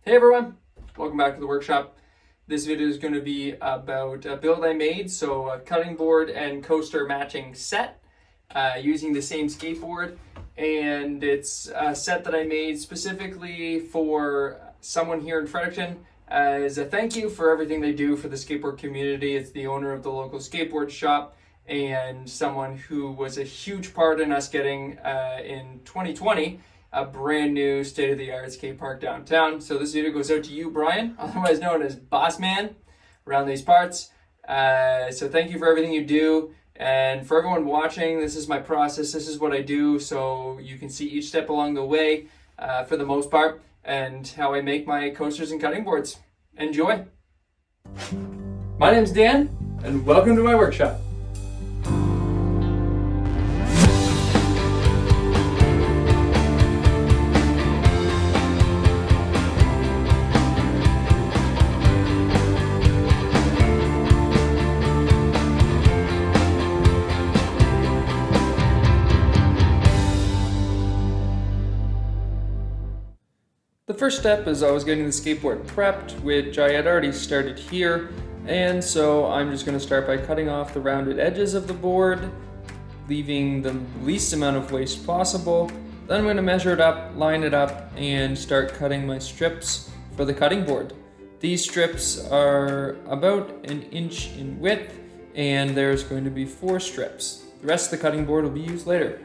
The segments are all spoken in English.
Hey everyone, welcome back to the workshop. This video is going to be about a build I made, so a cutting board and coaster matching set using the same skateboard, and it's a set that I made specifically for someone here in Fredericton as a thank you for everything they do for the skateboard community. It's the owner of the local skateboard shop and someone who was a huge part in us getting in 2020 a brand new state-of-the-art skate park downtown. So this video goes out to you, Brian, otherwise known as Boss Man around these parts. So thank you for everything you do. And for everyone watching, this is my process. This is what I do, so you can see each step along the way for the most part, and how I make my coasters and cutting boards. Enjoy. My name's Dan, and welcome to my workshop. The first step is always getting the skateboard prepped, which I had already started here, and so I'm just going to start by cutting off the rounded edges of the board, leaving the least amount of waste possible. Then I'm going to measure it up, line it up, and start cutting my strips for the cutting board. These strips are about 1 inch in width, and there's going to be 4 strips. The rest of the cutting board will be used later.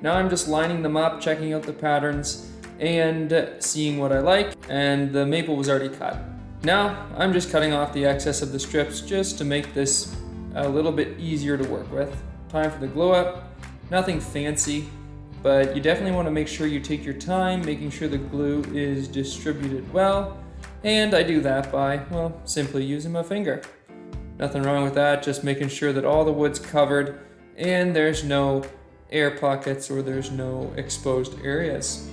Now I'm just lining them up, checking out the patterns, and seeing what I like, and the maple was already cut. Now I'm just cutting off the excess of the strips just to make this a little bit easier to work with. Time for the glue up. Nothing fancy, but you definitely want to make sure you take your time making sure the glue is distributed well, and I do that by, well, simply using my finger. Nothing wrong with that, just making sure that all the wood's covered and there's no air pockets or there's no exposed areas.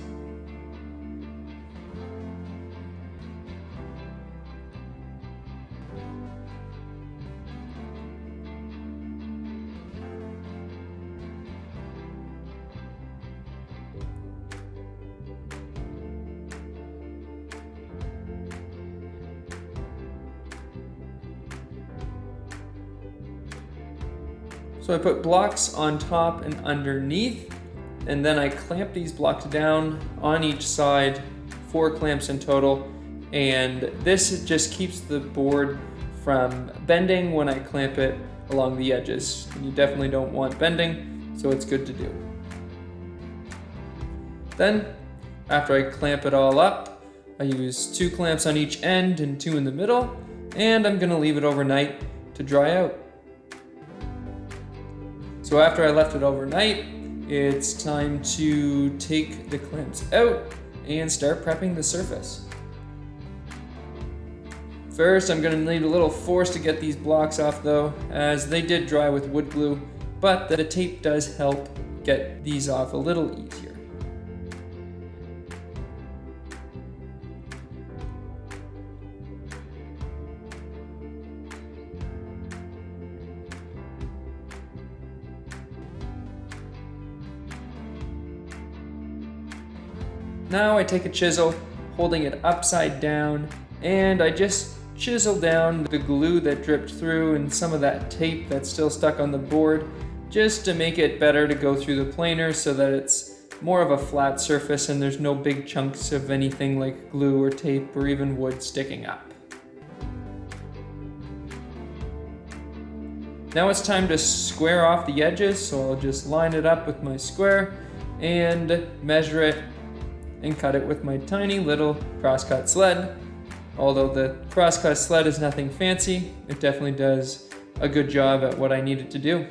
So I put blocks on top and underneath, and then I clamp these blocks down on each side, 4 clamps in total, and this just keeps the board from bending when I clamp it along the edges. And you definitely don't want bending, so it's good to do. Then, after I clamp it all up, I use 2 clamps on each end and 2 in the middle, and I'm gonna leave it overnight to dry out. So after I left it overnight, it's time to take the clamps out and start prepping the surface. First, I'm going to need a little force to get these blocks off though, as they did dry with wood glue, but the tape does help get these off a little easier. Now I take a chisel, holding it upside down, and I just chisel down the glue that dripped through and some of that tape that's still stuck on the board, just to make it better to go through the planer so that it's more of a flat surface and there's no big chunks of anything like glue or tape or even wood sticking up. Now it's time to square off the edges, so I'll just line it up with my square and measure it and cut it with my tiny little crosscut sled. Although the crosscut sled is nothing fancy, it definitely does a good job at what I need it to do.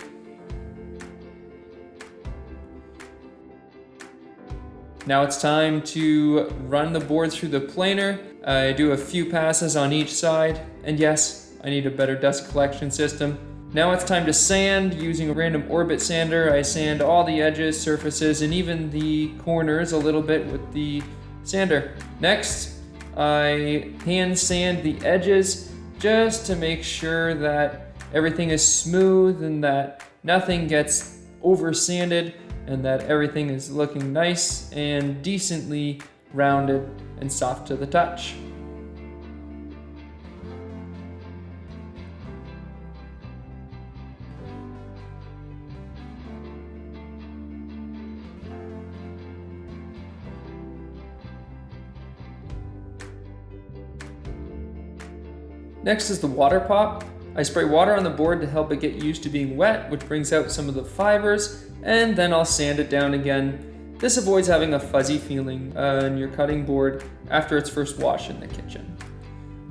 Now it's time to run the board through the planer. I do a few passes on each side, and yes, I need a better dust collection system. Now it's time to sand. Using a random orbit sander, I sand all the edges, surfaces, and even the corners a little bit with the sander. Next, I hand sand the edges just to make sure that everything is smooth and that nothing gets over sanded and that everything is looking nice and decently rounded, and soft to the touch. Next is the water pop. I spray water on the board to help it get used to being wet, which brings out some of the fibers, and then I'll sand it down again. This avoids having a fuzzy feeling on your cutting board after its first wash in the kitchen.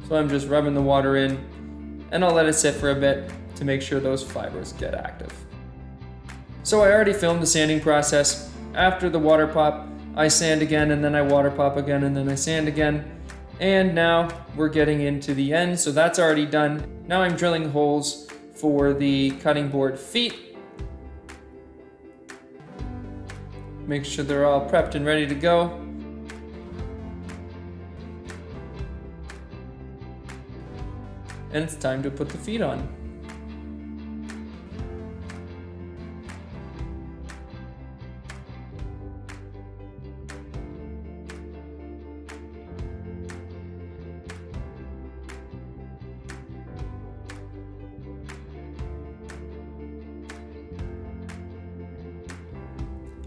So I'm just rubbing the water in, and I'll let it sit for a bit to make sure those fibers get active. So I already filmed the sanding process. After the water pop, I sand again, and then I water pop again, and then I sand again. And now we're getting into the end, so that's already done. Now I'm drilling holes for the cutting board feet. Make sure they're all prepped and ready to go. And it's time to put the feet on.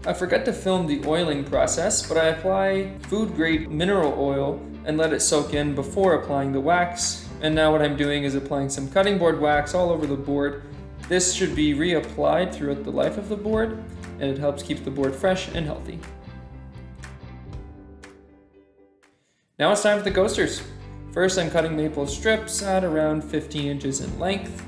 I forgot to film the oiling process, but I apply food-grade mineral oil and let it soak in before applying the wax. And now what I'm doing is applying some cutting board wax all over the board. This should be reapplied throughout the life of the board, and it helps keep the board fresh and healthy. Now it's time for the coasters. First, I'm cutting maple strips at around 15 inches in length.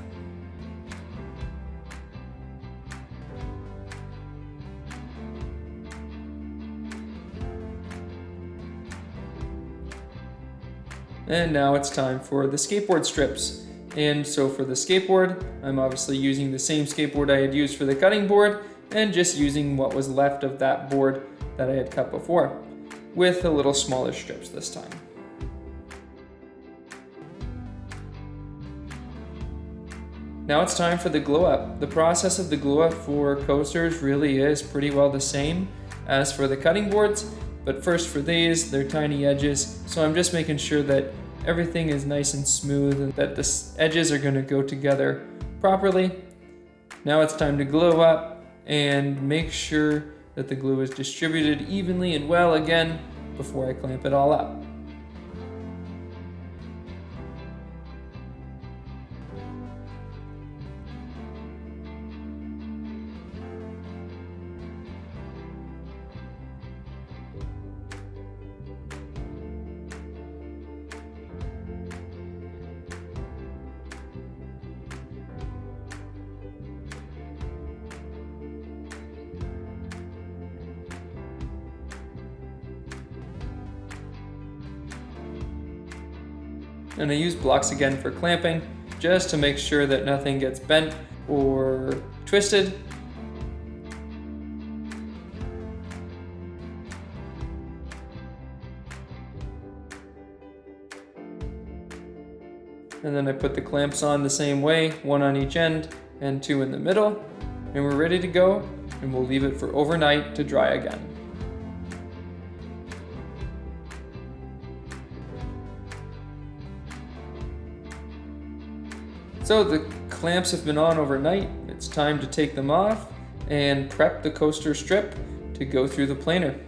And now it's time for the skateboard strips. And so for the skateboard, I'm obviously using the same skateboard I had used for the cutting board and just using what was left of that board that I had cut before, with a little smaller strips this time. Now it's time for the glue up. The process of the glue up for coasters really is pretty well the same as for the cutting boards. But first for these, they're tiny edges, so I'm just making sure that everything is nice and smooth and that the edges are going to go together properly. Now it's time to glue up and make sure that the glue is distributed evenly and well again before I clamp it all up. And I use blocks again for clamping, just to make sure that nothing gets bent or twisted. And then I put the clamps on the same way, one on each end and two in the middle. And we're ready to go, and we'll leave it for overnight to dry again. So the clamps have been on overnight. It's time to take them off and prep the coaster strip to go through the planer.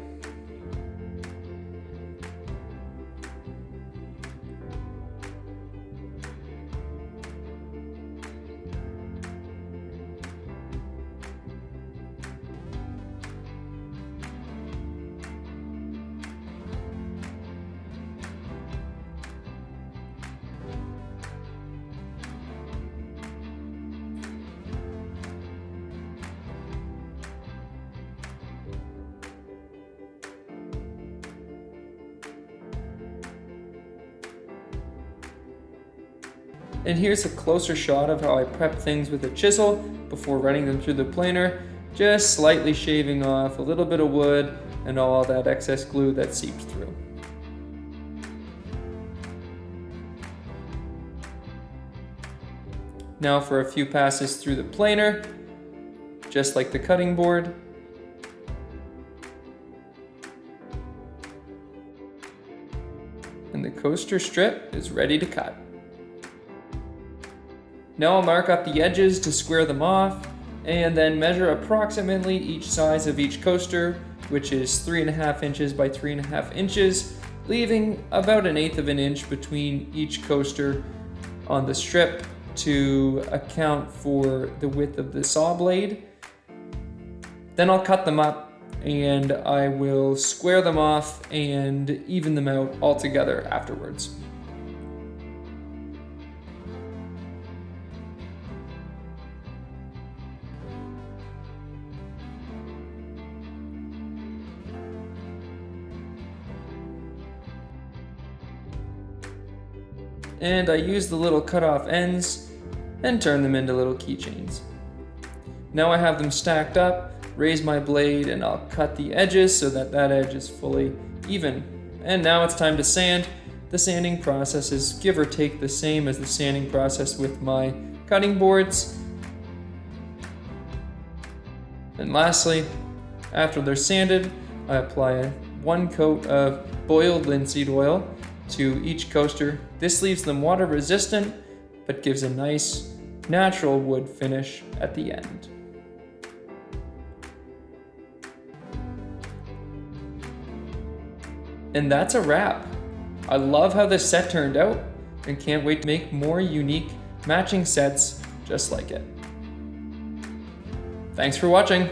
And here's a closer shot of how I prep things with a chisel before running them through the planer, just slightly shaving off a little bit of wood and all that excess glue that seeps through. Now for a few passes through the planer, just like the cutting board. and the coaster strip is ready to cut. Now I'll mark up the edges to square them off, and then measure approximately each size of each coaster, which is 3.5 inches by 3.5 inches, leaving about 1/8 of an inch between each coaster on the strip to account for the width of the saw blade. Then I'll cut them up and I will square them off and even them out all together afterwards. And I use the little cut off ends and turn them into little keychains. Now I have them stacked up, raise my blade, and I'll cut the edges so that that edge is fully even. And now it's time to sand. The sanding process is give or take the same as the sanding process with my cutting boards. And lastly, after they're sanded, I apply 1 coat of boiled linseed oil to each coaster. This leaves them water resistant, but gives a nice natural wood finish at the end. And that's a wrap. I love how this set turned out and can't wait to make more unique matching sets just like it. Thanks for watching.